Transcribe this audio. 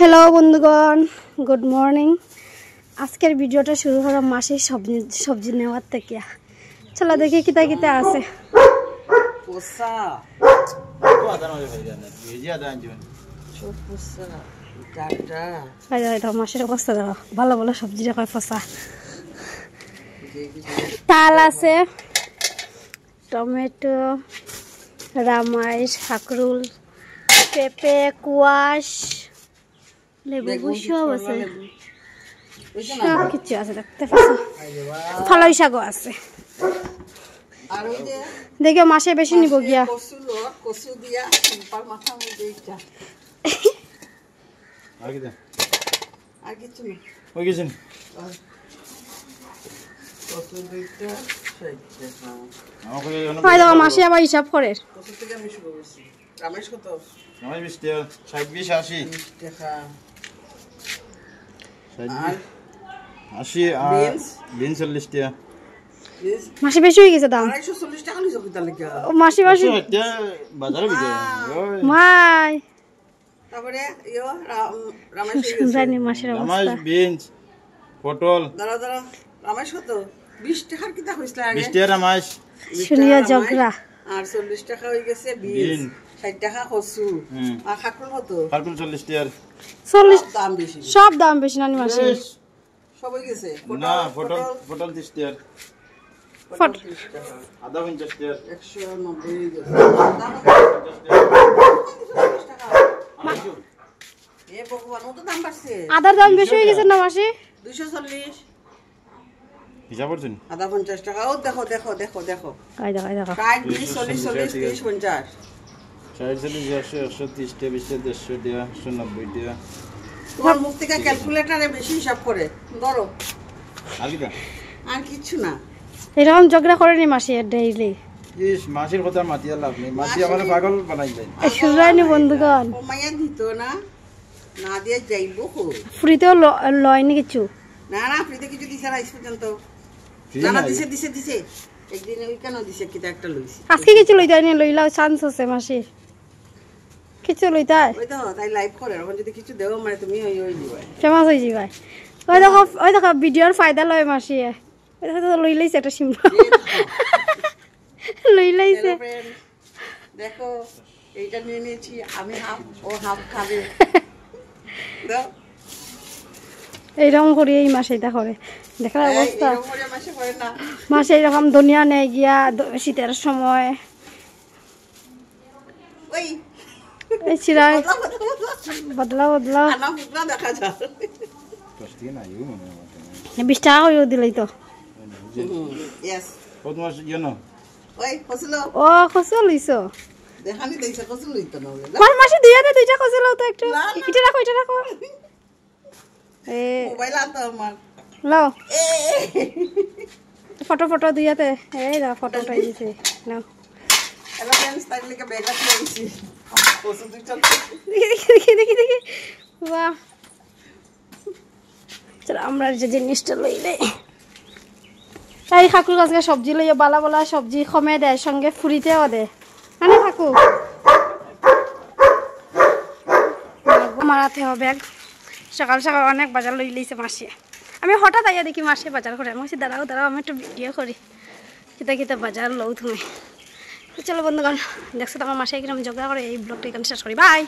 Hello বন্ধুগণ, good morning. আজকের ভিডিওটা শুরু হলো মাসের সবজি নেওয়ার থেকে। চলো দেখি কিতা কিতা আছে। মাসের অবস্থা দেখো, ভালো ভালো সবজি দেখো। ফসা তাল আছে, টমেটো, রামাই, কাকরুল, পেঁপে, কুয়াশ, লেবু সব আছে, সব কিছু আছে দেখতে পাচ্ছ। ফলাই শাকও আছে। দেখো মাসে বেশি নিব গিয়া। মাসে আবার হিসাব করে মাসে বেশি হয়ে গেছে দাম। মাসে মাসে মাই তারপরে মাসের অবস্থা। পটল রামাইশ কত 20 টাকার কিতা কইছলা আগে 20 টাকা রামাইশ শুনিয়া জগরা আর 40 টাকা হই গেছে বিন 60 টাকা কসু আর কাকরুল কত কাকরুল 40 টাকা 40 দাম বেশি সব দাম বেশি নানি মাসে সব হই গেছে না পটল 30 টাকা পটল আদা 50 টাকা 190 গেছে এ ভগবান ও তো দাম বাড়ছে আদার দাম বেশি হয়ে গেছে না মাসে 240 হিসাব করছেন আদা 50 টাকা ও দেখো দেখো দেখো দেখো কাই দেখো 60 20 40 40 50 130 টাকা 20 টাকা 150 টাকা 190 টাকা তোমার মুখ থেকে ক্যালকুলেটরে বেশি হিসাব করে ধরো আর কিছু না এরকম ঝগড়া করেনি মাসে ডেইলি। ইস মাসির কথা মাতিয়া লাভ নেই, মাসি আমার পাগল বানাই দেয়। শুনরাইনি বন্ধুগণ, ও মাইয়া দিত না না দিয়ে যাইবো ফ্রিতেও লয়নি কিছু। না না ফ্রিতে কিছু দিছে না আজ পর্যন্ত। না না দিছে দিছে দিছে একদিন ওই কেন দিছে কিটা একটা লইছি আজকে কিছু লইতাই নি, লইলাও চান্স আছে মাসে কিছু লইতাই। ওই তো তাই লাইভ করে এখন যদি কিছু দেও মানে তুমি ওই দিবাই ফেমাস হই যাবাই। ওই দেখো ভিডিওর ফায়দা লয় মাসে। ওই দেখো তো লই লইছে একটা সিম্বা লই লইছে। দেখো এইটা নিয়ে নিয়েছি আমি হাফ ও হাফ খাবে দাও এইরকম করি এই মাসে এটা করে দেখার অবস্থা। মাসে করে না মাসে এরকম দুনিয়া নেই গিয়া শীতের সময় ওই এই চিরাই বদলা বদলা আনা মুখলা দেখা যায় 20 টাকা হইও দিলেই তো। ইয়েস কত মাস জানো ওই ফসলো ও কসু লইছো দেখানি দেইছে ফসল লইতো না বলে কোন মাসে দুইটা কসু লও তো একটু। এটা রাখো এ মোবাইল আতো আমার লও ফটো দিয়াতে। এই দাও ফটো উঠাই দিছি নাও। হ্যালো फ्रेंड्स তাই লিখে ব্যাগ আছে লইছি ফসল দুই চল দেখি বাহ। চলো আমরা যে জিনিসটা লইলে তাই কাকুর কাছে সবজি লইয়া বালা বালা সবজি কমে দেয়, সঙ্গে ফুরিতেও দেয় মানে কাকু মারাতে হবে। সকাল সকাল অনেক বাজার লই লইছে মাসে। আমি হঠাৎ আইয়া দেখি মাসে বাজার করে। আমি দাঁড়াও আমি একটু ভিডিও করি কিতা বাজার লও তুমি। চলো বন্ধুগণ, দেখছো তো আমার মাসে কিরকম ঝগড়া করে। এই ব্লগটা এখানে শেষ করি, বাই।